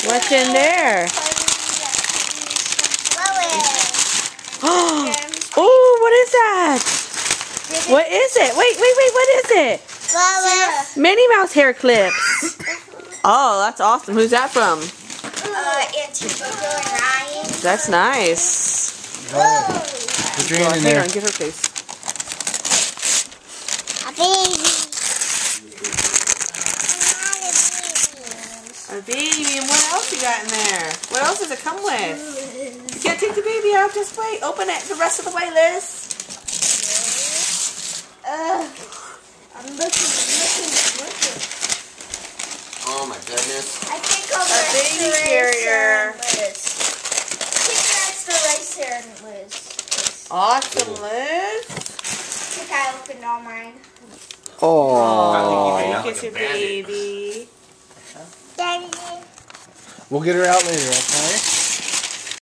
What's in there? Oh, what is that? What is it? Wait, what is it? Minnie Mouse hair clips. Oh, that's awesome. Who's that from? That's nice. Put your hand in there. Hang on, give her face. A baby. A baby, and what else you got in there? What else does it come with? You can't take the baby out, just wait. Open it the rest of the way, Liz. I'm looking. Oh my goodness. I think I'll A baby carrier. I think that's the eraser and Liz. Awesome, Liz. I think I opened all mine. Oh, I think you look at your baby. Daddy. We'll get her out later, okay?